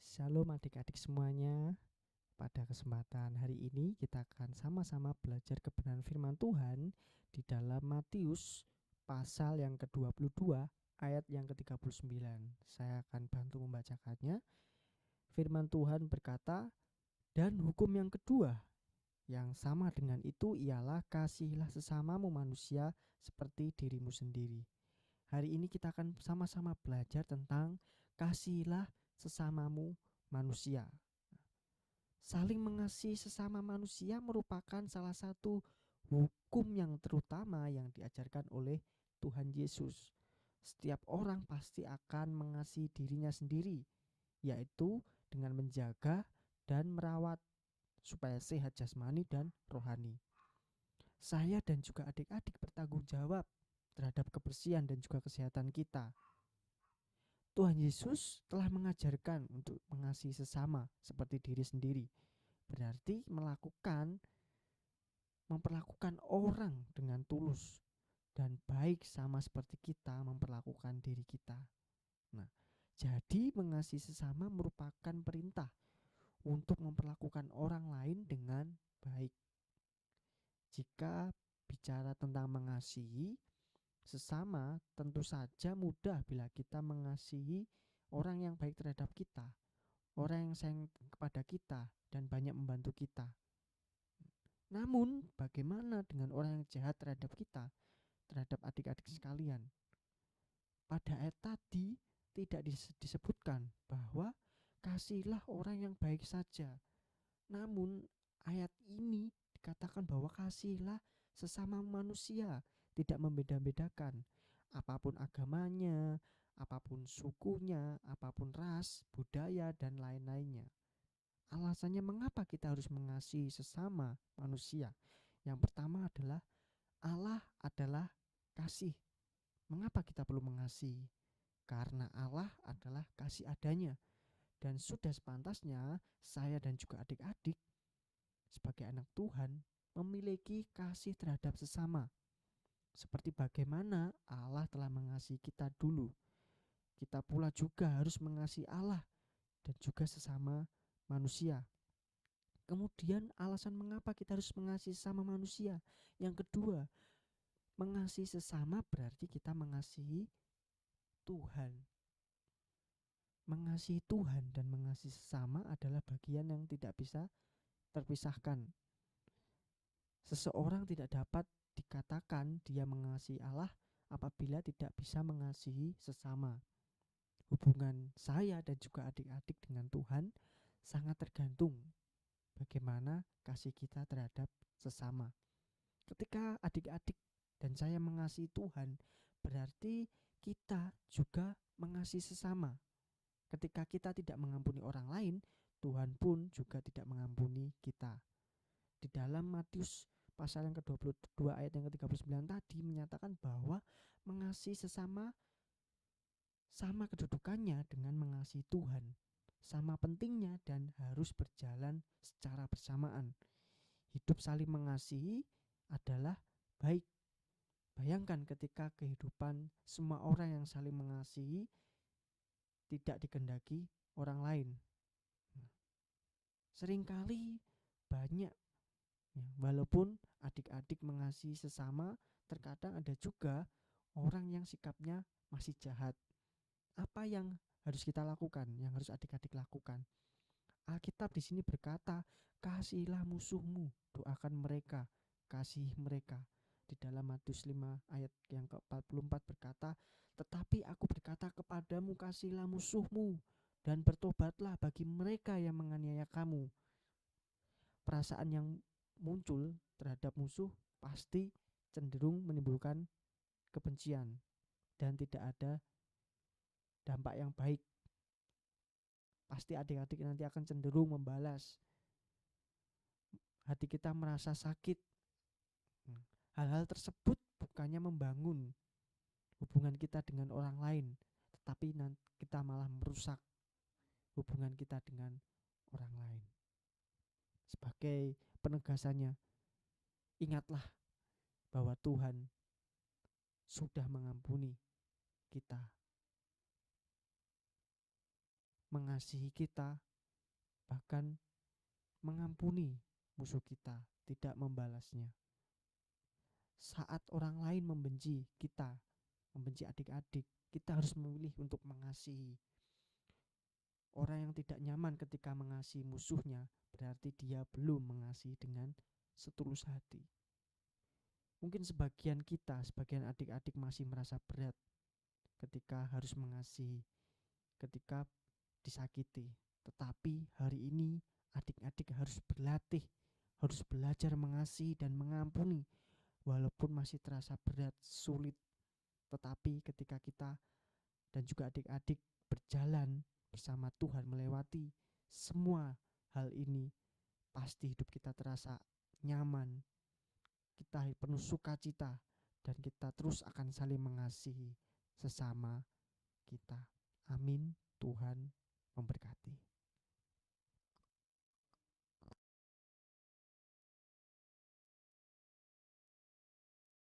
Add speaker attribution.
Speaker 1: Shalom adik-adik semuanya. Pada kesempatan hari ini kita akan sama-sama belajar kebenaran firman Tuhan di dalam Matius pasal yang ke-22 ayat yang ke-39. Saya akan bantu membacakannya. Firman Tuhan berkata, "Dan hukum yang kedua yang sama dengan itu ialah kasihilah sesamamu manusia seperti dirimu sendiri." Hari ini kita akan sama-sama belajar tentang kasihilah sesamamu manusia. Saling mengasihi sesama manusia merupakan salah satu hukum yang terutama yang diajarkan oleh Tuhan Yesus. Setiap orang pasti akan mengasihi dirinya sendiri, yaitu dengan menjaga dan merawat supaya sehat jasmani dan rohani. Saya dan juga adik-adik bertanggung jawab terhadap kebersihan dan juga kesehatan kita. Tuhan Yesus telah mengajarkan untuk mengasihi sesama seperti diri sendiri. Berarti memperlakukan orang dengan tulus dan baik sama seperti kita memperlakukan diri kita. Nah, jadi mengasihi sesama merupakan perintah untuk memperlakukan orang lain dengan baik. Jika bicara tentang mengasihi sesama, tentu saja mudah bila kita mengasihi orang yang baik terhadap kita, orang yang sayang kepada kita dan banyak membantu kita. Namun, bagaimana dengan orang yang jahat terhadap kita, terhadap adik-adik sekalian? Pada ayat tadi tidak disebutkan bahwa kasihilah orang yang baik saja. Namun, ayat ini dikatakan bahwa kasihilah sesama manusia, tidak membeda-bedakan apapun agamanya, apapun sukunya, apapun ras, budaya, dan lain-lainnya. Alasannya mengapa kita harus mengasihi sesama manusia? Yang pertama adalah Allah adalah kasih. Mengapa kita perlu mengasihi? Karena Allah adalah kasih adanya. Dan sudah sepantasnya saya dan juga adik-adik sebagai anak Tuhan memiliki kasih terhadap sesama. Seperti bagaimana Allah telah mengasihi kita dulu. Kita pula juga harus mengasihi Allah dan juga sesama manusia. Kemudian alasan mengapa kita harus mengasihi sesama manusia. Yang kedua, mengasihi sesama berarti kita mengasihi Tuhan. Mengasihi Tuhan dan mengasihi sesama adalah bagian yang tidak bisa terpisahkan. Seseorang tidak dapat dikatakan dia mengasihi Allah apabila tidak bisa mengasihi sesama. Hubungan saya dan juga adik-adik dengan Tuhan sangat tergantung bagaimana kasih kita terhadap sesama. Ketika adik-adik dan saya mengasihi Tuhan, berarti kita juga mengasihi sesama. Ketika kita tidak mengampuni orang lain, Tuhan pun juga tidak mengampuni kita. Di dalam Matius pasal yang ke-22 ayat yang ke-39 tadi menyatakan bahwa mengasihi sesama sama kedudukannya dengan mengasihi Tuhan. Sama pentingnya dan harus berjalan secara bersamaan. Hidup saling mengasihi adalah baik. Bayangkan ketika kehidupan semua orang yang saling mengasihi tidak dikehendaki orang lain. Seringkali banyak ya, walaupun adik-adik mengasihi sesama, terkadang ada juga orang yang sikapnya masih jahat. Apa yang harus kita lakukan? Yang harus adik-adik lakukan? Alkitab di sini berkata, kasihilah musuhmu, doakan mereka, kasihi mereka. Di dalam Matius 5 ayat yang ke-44 berkata, tetapi aku berkata kepadamu, kasihilah musuhmu dan bertobatlah bagi mereka yang menganiaya kamu. Perasaan yang muncul terhadap musuh pasti cenderung menimbulkan kebencian dan tidak ada dampak yang baik. Pasti adik-adik nanti akan cenderung membalas. Hati kita merasa sakit. Hal-hal tersebut bukannya membangun hubungan kita dengan orang lain, tetapi kita malah merusak hubungan kita dengan orang lain. Sebagai penegasannya, ingatlah bahwa Tuhan sudah mengampuni kita. mengasihi kita, bahkan mengampuni musuh kita, tidak membalasnya. Saat orang lain membenci kita, membenci adik-adik, kita harus memilih untuk mengasihi. Orang yang tidak nyaman ketika mengasihi musuhnya, berarti dia belum mengasihi dengan setulus hati. Mungkin sebagian kita, sebagian adik-adik masih merasa berat ketika harus mengasihi, ketika disakiti. Tetapi hari ini adik-adik harus berlatih, harus belajar mengasihi dan mengampuni. Walaupun masih terasa berat, sulit, tetapi ketika kita dan juga adik-adik berjalan bersama Tuhan melewati semua hal ini, pasti hidup kita terasa nyaman, kita penuh sukacita, dan kita terus akan saling mengasihi sesama kita. Amin. Tuhan memberkati.